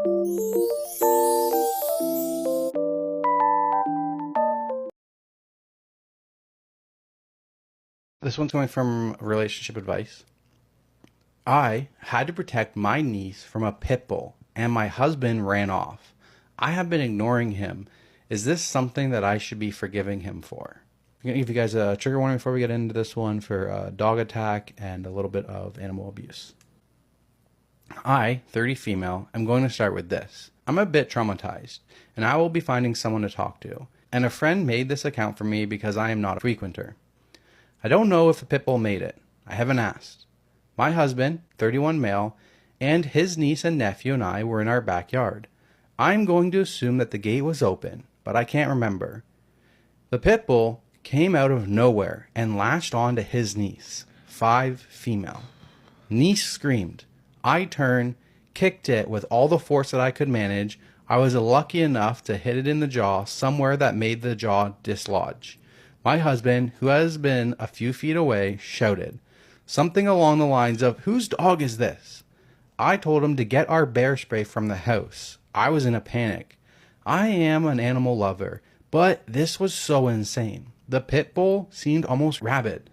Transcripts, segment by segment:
This one's going from relationship advice. I had to protect my niece from a pit bull, and my husband ran off. I have been ignoring him. Is this something that I should be forgiving him for? I'm going to give you guys a trigger warning before we get into this one for dog attack and a little bit of animal abuse. I, 30 female, am going to start with this. I'm a bit traumatized, and I will be finding someone to talk to. And a friend made this account for me because I am not a frequenter. I don't know if the pit bull made it. I haven't asked. My husband, 31 male, and his niece and nephew and I were in our backyard. I'm going to assume that the gate was open, but I can't remember. The pit bull came out of nowhere and latched on to his niece, 5 female. Niece screamed. I turned, kicked it with all the force that I could manage. I was lucky enough to hit it in the jaw, somewhere that made the jaw dislodge. My husband, who has been a few feet away, shouted something along the lines of, "Whose dog is this?" I told him to get our bear spray from the house. I was in a panic. I am an animal lover, but this was so insane. The pit bull seemed almost rabid.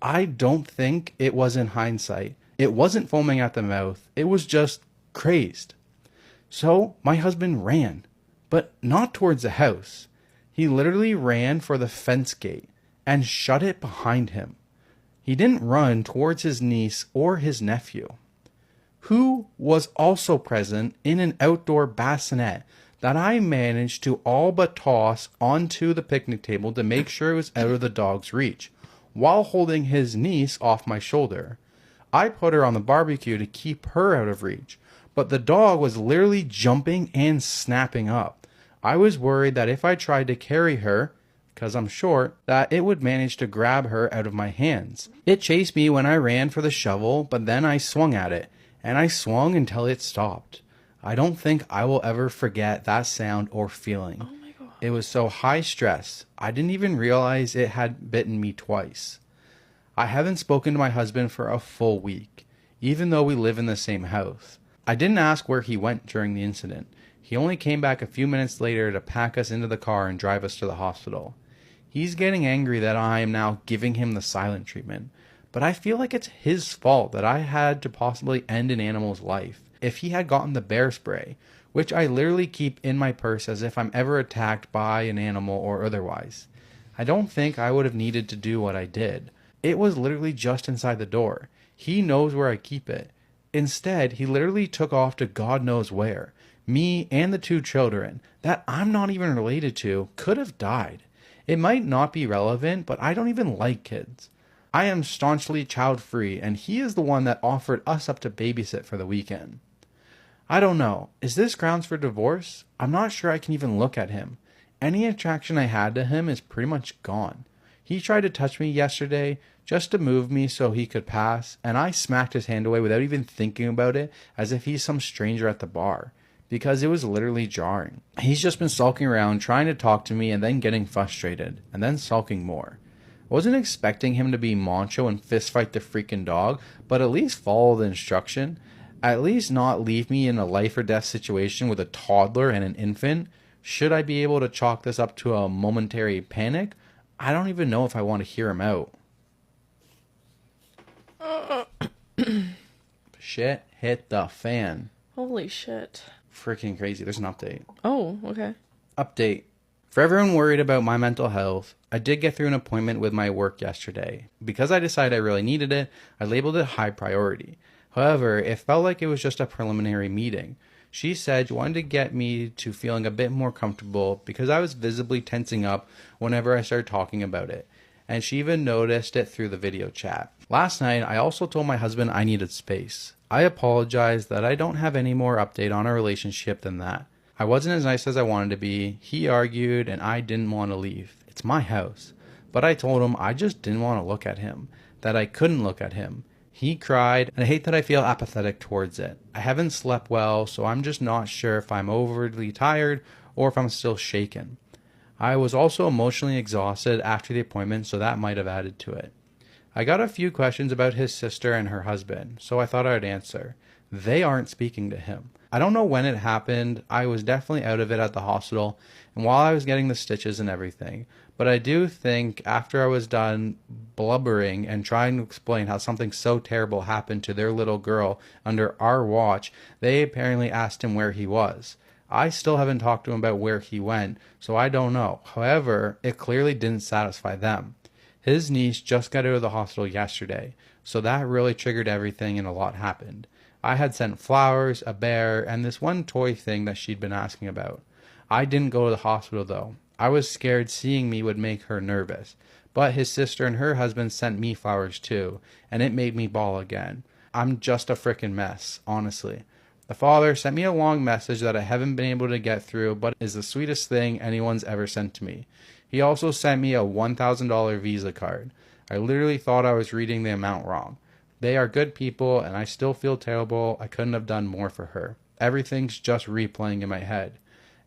I don't think it was in hindsight. It wasn't foaming at the mouth. It was just crazed. So my husband ran, but not towards the house. He literally ran for the fence gate and shut it behind him. He didn't run towards his niece or his nephew, who was also present in an outdoor bassinet that I managed to all but toss onto the picnic table to make sure it was out of the dog's reach, while holding his niece off my shoulder. I put her on the barbecue to keep her out of reach, but the dog was literally jumping and snapping up. I was worried that if I tried to carry her, because I'm short, that it would manage to grab her out of my hands. It chased me when I ran for the shovel, but then I swung at it, and I swung until it stopped. I don't think I will ever forget that sound or feeling. Oh my God. It was so high stress, I didn't even realize it had bitten me twice. I haven't spoken to my husband for a full week, even though we live in the same house. I didn't ask where he went during the incident. He only came back a few minutes later to pack us into the car and drive us to the hospital. He's getting angry that I am now giving him the silent treatment, but I feel like it's his fault that I had to possibly end an animal's life if he had gotten the bear spray, which I literally keep in my purse as if I'm ever attacked by an animal or otherwise. I don't think I would have needed to do what I did. It was literally just inside the door. He knows where I keep it. Instead, he literally took off to God knows where. Me and the 2 children that I'm not even related to could have died. It might not be relevant, but I don't even like kids. I am staunchly child-free, and he is the one that offered us up to babysit for the weekend. I don't know. Is this grounds for divorce? I'm not sure I can even look at him. Any attraction I had to him is pretty much gone. He tried to touch me yesterday just to move me so he could pass, and I smacked his hand away without even thinking about it, as if he's some stranger at the bar, because it was literally jarring. He's just been sulking around trying to talk to me and then getting frustrated, and then sulking more. I wasn't expecting him to be macho and fist fight the freaking dog, but at least follow the instruction. At least not leave me in a life or death situation with a toddler and an infant. Should I be able to chalk this up to a momentary panic? I don't even know if I want to hear him out. Shit hit the fan. Holy shit. Freaking crazy. There's an update. Oh, okay. Update. For everyone worried about my mental health, I did get through an appointment with my work yesterday. Because I decided I really needed it, I labeled it high priority. However, it felt like it was just a preliminary meeting. She said she wanted to get me to feeling a bit more comfortable because I was visibly tensing up whenever I started talking about it. And she even noticed it through the video chat. Last night, I also told my husband I needed space. I apologized that I don't have any more update on our relationship than that. I wasn't as nice as I wanted to be. He argued and I didn't want to leave. It's my house. But I told him I just didn't want to look at him. That I couldn't look at him. He cried, and I hate that I feel apathetic towards it. I haven't slept well, so I'm just not sure if I'm overly tired or if I'm still shaken. I was also emotionally exhausted after the appointment, so that might have added to it. I got a few questions about his sister and her husband, so I thought I'd answer. They aren't speaking to him. I don't know when it happened. I was definitely out of it at the hospital and while I was getting the stitches and everything. But I do think after I was done blubbering and trying to explain how something so terrible happened to their little girl under our watch, they apparently asked him where he was. I still haven't talked to him about where he went, so I don't know. However, it clearly didn't satisfy them. His niece just got out of the hospital yesterday, so that really triggered everything and a lot happened. I had sent flowers, a bear, and this one toy thing that she'd been asking about. I didn't go to the hospital though. I was scared seeing me would make her nervous. But his sister and her husband sent me flowers too, and it made me bawl again. I'm just a frickin' mess, honestly. The father sent me a long message that I haven't been able to get through, but is the sweetest thing anyone's ever sent to me. He also sent me a $1,000 Visa card. I literally thought I was reading the amount wrong. They are good people, and I still feel terrible. I couldn't have done more for her. Everything's just replaying in my head.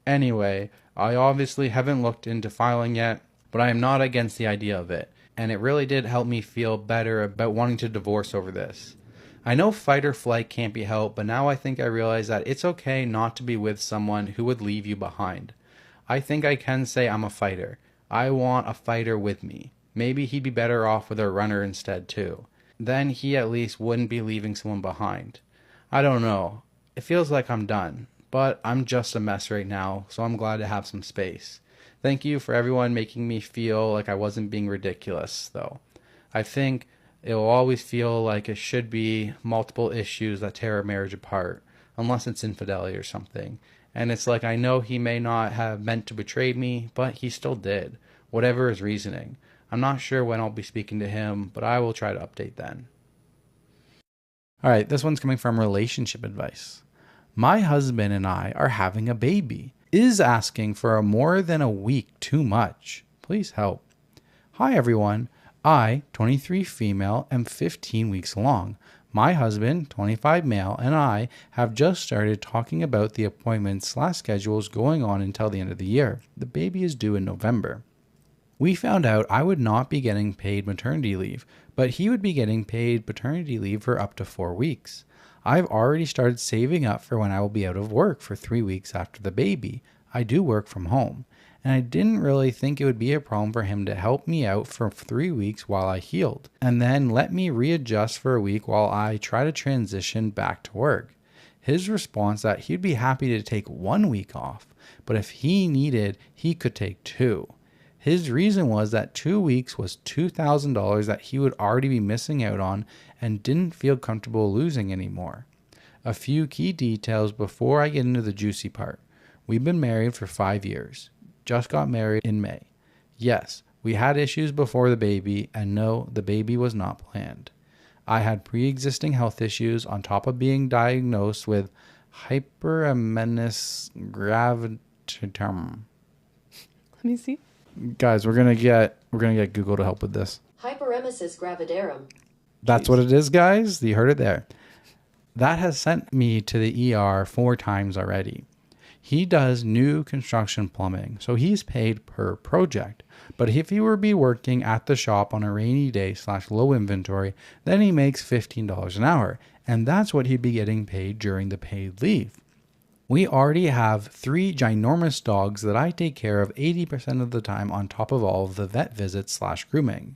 Anyway, I obviously haven't looked into filing yet, but I am not against the idea of it, and it really did help me feel better about wanting to divorce over this. I know fight or flight can't be helped, but now I think I realize that it's okay not to be with someone who would leave you behind. I think I can say I'm a fighter. I want a fighter with me. Maybe he'd be better off with a runner instead too. Then he at least wouldn't be leaving someone behind. I don't know. It feels like I'm done, but I'm just a mess right now, so I'm glad to have some space. Thank you for everyone making me feel like I wasn't being ridiculous, though. I think it will always feel like it should be multiple issues that tear a marriage apart, unless it's infidelity or something. And it's like I know he may not have meant to betray me, but he still did, whatever his reasoning. I'm not sure when I'll be speaking to him, but I will try to update then. All right, this one's coming from relationship advice. My husband and I are having a baby. Is asking for a more than a week too much? Please help. Hi everyone. I, 23 female, am 15 weeks along. My husband, 25 male, and I have just started talking about the appointments/schedules going on until the end of the year. The baby is due in November. We found out I would not be getting paid maternity leave, but he would be getting paid paternity leave for up to 4 weeks. I've already started saving up for when I will be out of work for 3 weeks after the baby. I do work from home, and I didn't really think it would be a problem for him to help me out for 3 weeks while I healed, and then let me readjust for a week while I try to transition back to work. His response that he'd be happy to take 1 week off, but if he needed, he could take 2. His reason was that 2 weeks was $2,000 that he would already be missing out on and didn't feel comfortable losing anymore. A few key details before I get into the juicy part. We've been married for 5 years. Just got married in May. Yes, we had issues before the baby, and no, the baby was not planned. I had pre-existing health issues on top of being diagnosed with hyperemesis gravidarum. Let me see. Guys, we're gonna get Google to help with this. Hyperemesis gravidarum. That's what it is, guys. You heard it there. That has sent me to the ER 4 times already. He does new construction plumbing, so he's paid per project. But if he were to be working at the shop on a rainy day/low inventory, then he makes $15 an hour, and that's what he'd be getting paid during the paid leave. We already have 3 ginormous dogs that I take care of 80% of the time on top of all of the vet visits/grooming.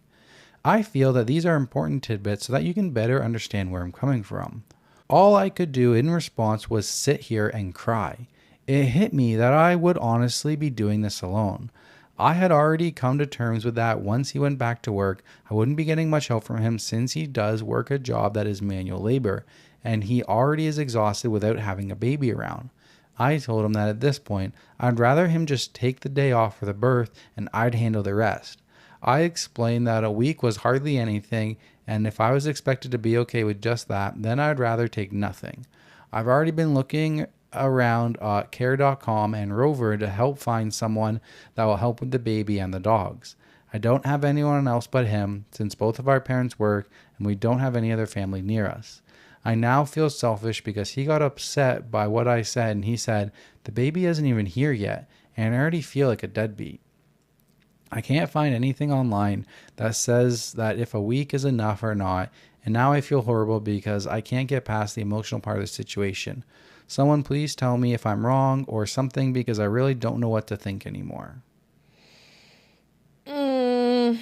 I feel that these are important tidbits so that you can better understand where I'm coming from. All I could do in response was sit here and cry. It hit me that I would honestly be doing this alone. I had already come to terms with that once he went back to work. I wouldn't be getting much help from him since he does work a job that is manual labor, and he already is exhausted without having a baby around. I told him that at this point, I'd rather him just take the day off for the birth and I'd handle the rest. I explained that a week was hardly anything, and if I was expected to be okay with just that, then I'd rather take nothing. I've already been looking around care.com and Rover to help find someone that will help with the baby and the dogs. I don't have anyone else but him since both of our parents work and we don't have any other family near us. I now feel selfish because he got upset by what I said and he said, the baby isn't even here yet and I already feel like a deadbeat. I can't find anything online that says that if a week is enough or not, and now I feel horrible because I can't get past the emotional part of the situation. Someone please tell me if I'm wrong or something because I really don't know what to think anymore. This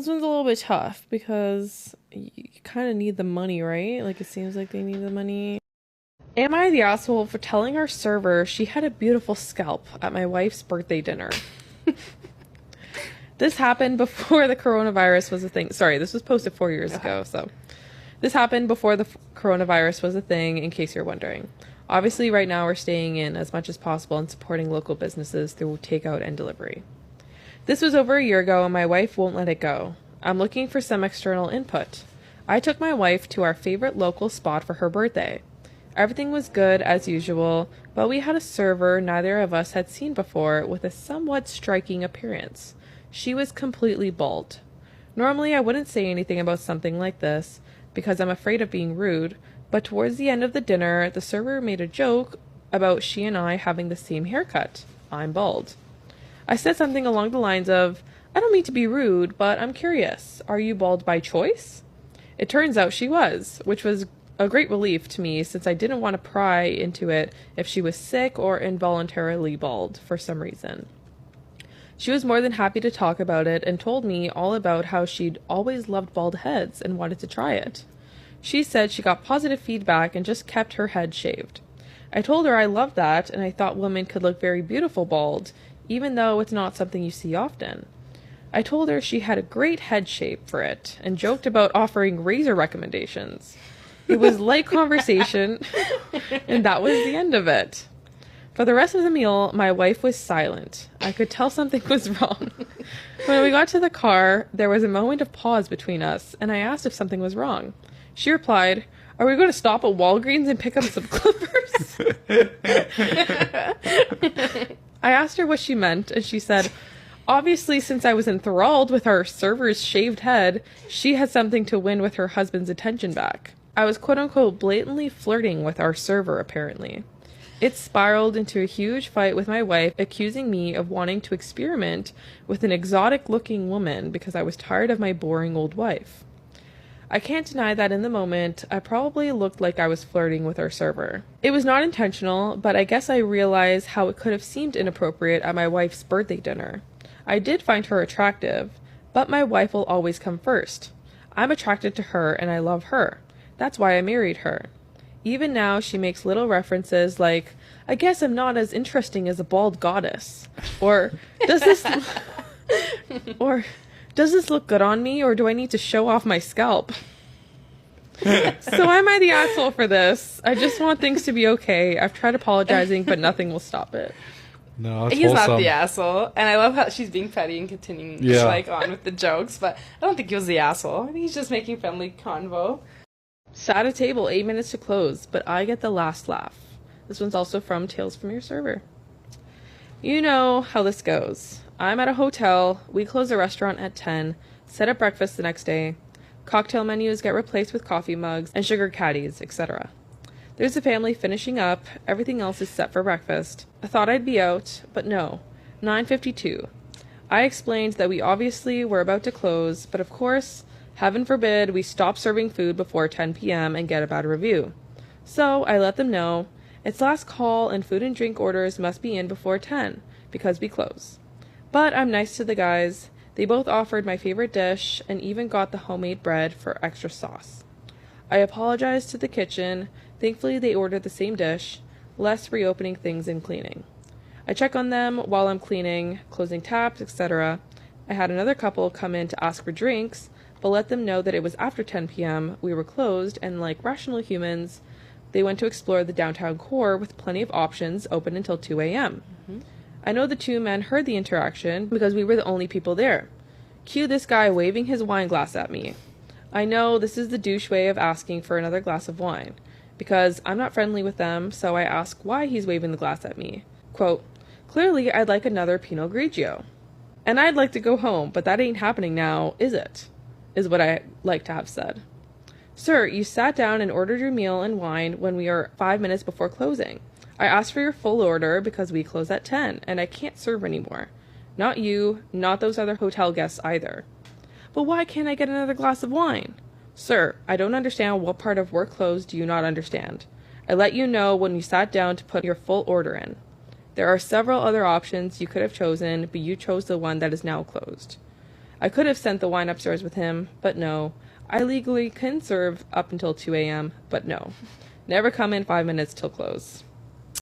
one's a little bit tough because you kind of need the money, right? Like, it seems like they need the money. Am I the asshole for telling our server she had a beautiful scalp at my wife's birthday dinner? This happened before the coronavirus was a thing. Sorry, this was posted 4 years ago, so... This happened before the coronavirus was a thing, in case you're wondering. Obviously, right now we're staying in as much as possible and supporting local businesses through takeout and delivery. This was over a year ago, and my wife won't let it go. I'm looking for some external input. I took my wife to our favorite local spot for her birthday. Everything was good, as usual, but we had a server neither of us had seen before with a somewhat striking appearance. She was completely bald. Normally, I wouldn't say anything about something like this, because I'm afraid of being rude, but towards the end of the dinner, the server made a joke about she and I having the same haircut. I'm bald. I said something along the lines of, I don't mean to be rude, but I'm curious. Are you bald by choice? It turns out she was, which was a great relief to me since I didn't want to pry into it if she was sick or involuntarily bald for some reason. She was more than happy to talk about it and told me all about how she'd always loved bald heads and wanted to try it. She said she got positive feedback and just kept her head shaved. I told her I loved that and I thought women could look very beautiful bald, even though it's not something you see often. I told her she had a great head shape for it and joked about offering razor recommendations. It was light conversation, and that was the end of it. For the rest of the meal, my wife was silent. I could tell something was wrong. When we got to the car, there was a moment of pause between us, and I asked if something was wrong. She replied, "Are we going to stop at Walgreens and pick up some clippers?" I asked her what she meant, and she said, obviously, since I was enthralled with our server's shaved head, she had something to win with her husband's attention back. I was quote-unquote blatantly flirting with our server, apparently. It spiraled into a huge fight with my wife, accusing me of wanting to experiment with an exotic-looking woman because I was tired of my boring old wife. I can't deny that in the moment, I probably looked like I was flirting with our server. It was not intentional, but I guess I realized how it could have seemed inappropriate at my wife's birthday dinner. I did find her attractive, but my wife will always come first. I'm attracted to her and I love her. That's why I married her. Even now, she makes little references like, I guess I'm not as interesting as a bald goddess. Or, does this look good on me, or do I need to show off my scalp? So am I the asshole for this? I just want things to be okay. I've tried apologizing, but nothing will stop it. No, it's He's wholesome. not the asshole, and I love how she's being petty and continuing on with the jokes, but I don't think he was the asshole. I think he's just making friendly convo. Sat at table 8 minutes to close, but I get the last laugh. This one's also from Tales from Your Server. You know how this goes. I'm at a hotel, we close the restaurant at 10, set up breakfast the next day, cocktail menus get replaced with coffee mugs and sugar caddies, etc. There's a family finishing up, everything else is set for breakfast. I thought I'd be out, but no. 9:52. I explained that we obviously were about to close, but of course, heaven forbid we stop serving food before 10 p.m. and get a bad review. So I let them know, it's last call and food and drink orders must be in before 10, because we close. But I'm nice to the guys. They both offered my favorite dish and even got the homemade bread for extra sauce. I apologized to the kitchen. Thankfully, they ordered the same dish, less reopening things and cleaning. I check on them while I'm cleaning, closing taps, etc. I had another couple come in to ask for drinks, but let them know that it was after 10 p.m., we were closed, and like rational humans, they went to explore the downtown core with plenty of options open until 2 a.m. I know the two men heard the interaction because we were the only people there. Cue this guy waving his wine glass at me. I know this is the douche way of asking for another glass of wine, because I'm not friendly with them, so I ask why he's waving the glass at me. Quote, clearly I'd like another Pinot Grigio. And I'd like to go home, but that ain't happening now, is it? Is what I like to have said. Sir, you sat down and ordered your meal and wine when we are 5 minutes before closing. I asked for your full order because we close at 10, and I can't serve anymore. Not you, not those other hotel guests either. But why can't I get another glass of wine? Sir, I don't understand what part of we're closed do you not understand. I let you know when you sat down to put your full order in. There are several other options you could have chosen, but you chose the one that is now closed. I could have sent the wine upstairs with him, but no. I legally can serve up until 2 a.m., but no. Never come in 5 minutes till close.